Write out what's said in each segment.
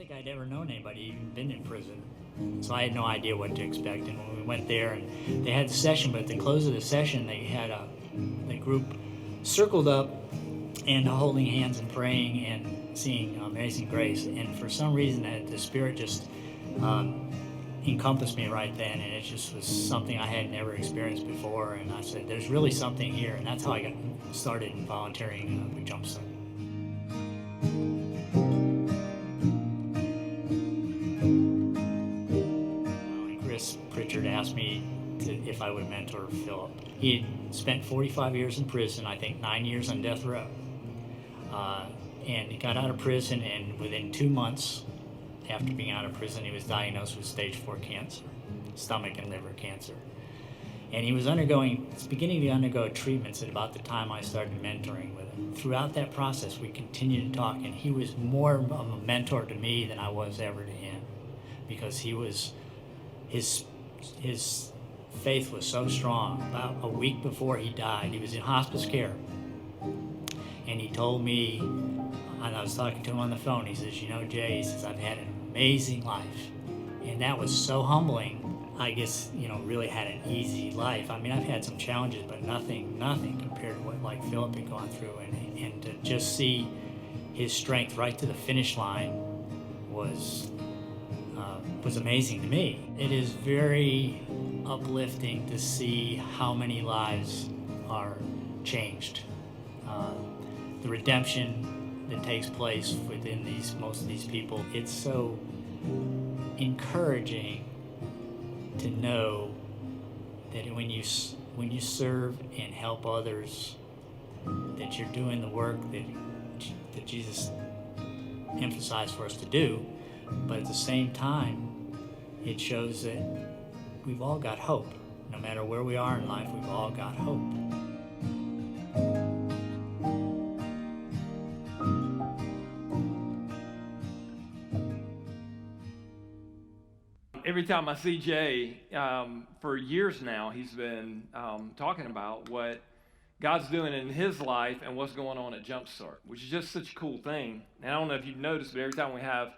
think I'd ever known anybody even been in prison, so I had no idea what to expect. And when we went there, and they had the session, but at the close of the session, they had the group circled up and holding hands and praying and singing Amazing Grace. And for some reason, the Spirit just encompassed me right then, and it just was something I had never experienced before. And I said, "There's really something here," and that's how I got started in volunteering with JUMPSTART. Pritchard asked me if I would mentor Philip. He had spent 45 years in prison, I think 9 years on death row. And he got out of prison, and within 2 months after being out of prison, he was diagnosed with stage 4 cancer, stomach and liver cancer. And he was beginning to undergo treatments at about the time I started mentoring with him. Throughout that process, we continued to talk, and he was more of a mentor to me than I was ever to him, because his faith was so strong. About a week before he died, he was in hospice care, and he told me, and I was talking to him on the phone, he says, "You know, Jay," he says, "I've had an amazing life." And that was so humbling. I guess, really had an easy life. I mean, I've had some challenges, but nothing compared to what like Philip had gone through, and to just see his strength right to the finish line was amazing to me. It is very uplifting to see how many lives are changed. The redemption that takes place within most of these people, it's so encouraging to know that when you serve and help others, that you're doing the work that Jesus emphasized for us to do, but at the same time, it shows that we've all got hope. No matter where we are in life, we've all got hope. Every time I see Jay, for years now, he's been talking about what God's doing in his life and what's going on at JUMPSTART, which is just such a cool thing. And I don't know if you've noticed, but every time we have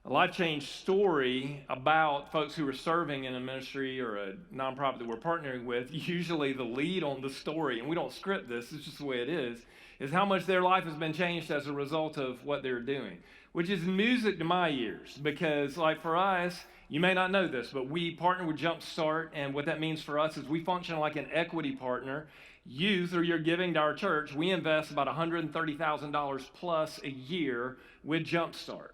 a life change story about folks who are serving in a ministry or a nonprofit that we're partnering with, usually the lead on the story, and we don't script this, it's just the way it is how much their life has been changed as a result of what they're doing, which is music to my ears, because like for us, you may not know this, but we partner with JUMPSTART, and what that means for us is we function like an equity partner. You, through your giving to our church, we invest about $130,000 plus a year with JUMPSTART.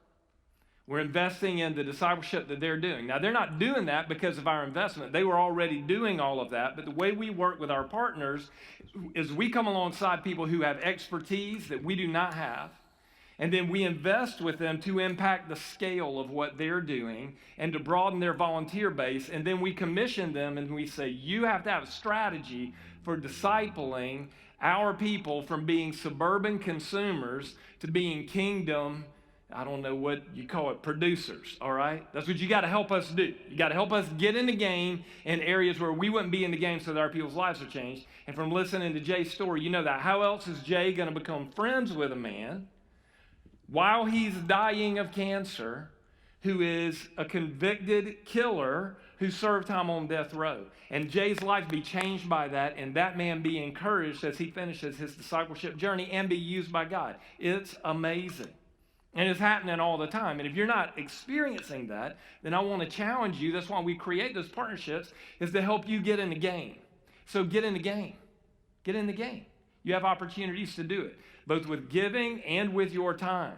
We're investing in the discipleship that they're doing. Now, they're not doing that because of our investment. They were already doing all of that. But the way we work with our partners is we come alongside people who have expertise that we do not have. And then we invest with them to impact the scale of what they're doing and to broaden their volunteer base. And then we commission them and we say, you have to have a strategy for discipling our people from being suburban consumers to being kingdom, I don't know what you call it, producers, all right? That's what you got to help us do. You got to help us get in the game in areas where we wouldn't be in the game so that our people's lives are changed. And from listening to Jay's story, you know that. How else is Jay going to become friends with a man while he's dying of cancer who is a convicted killer who served time on death row? And Jay's life be changed by that, and that man be encouraged as he finishes his discipleship journey and be used by God. It's amazing. And it's happening all the time. And if you're not experiencing that, then I want to challenge you. That's why we create those partnerships, is to help you get in the game. So get in the game. Get in the game. You have opportunities to do it, both with giving and with your time.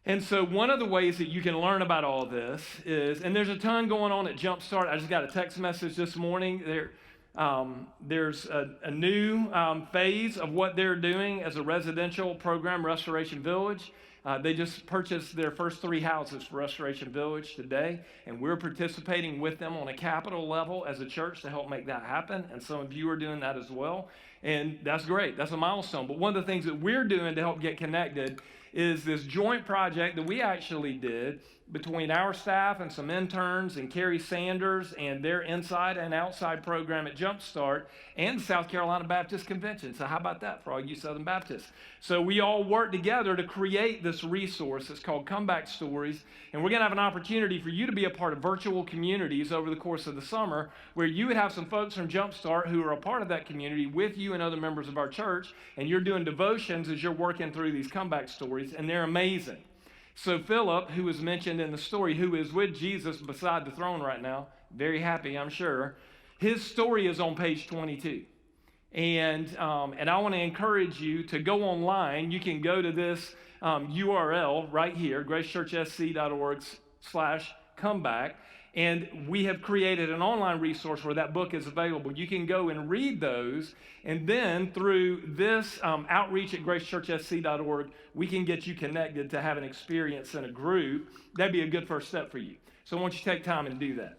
And so one of the ways that you can learn about all this is, and there's a ton going on at JUMPSTART. I just got a text message this morning. There's a new phase of what they're doing as a residential program, Restoration Village. They just purchased their first 3 houses for Restoration Village today, and we're participating with them on a capital level as a church to help make that happen, and some of you are doing that as well, and that's great. That's a milestone. But one of the things that we're doing to help get connected is this joint project that we actually did between our staff and some interns and Carrie Sanders and their inside and outside program at JUMPSTART and the South Carolina Baptist Convention. So how about that for all you Southern Baptists? So we all worked together to create this resource. It's called Comeback Stories. And we're going to have an opportunity for you to be a part of virtual communities over the course of the summer where you would have some folks from JUMPSTART who are a part of that community with you and other members of our church. And you're doing devotions as you're working through these comeback stories. And they're amazing. So Philip, who was mentioned in the story, who is with Jesus beside the throne right now, very happy, I'm sure, his story is on page 22. And I want to encourage you to go online. You can go to this URL right here, gracechurchsc.org/comeback. And we have created an online resource where that book is available. You can go and read those. And then through this outreach at gracechurchsc.org, we can get you connected to have an experience in a group. That'd be a good first step for you. So I want you to take time and do that.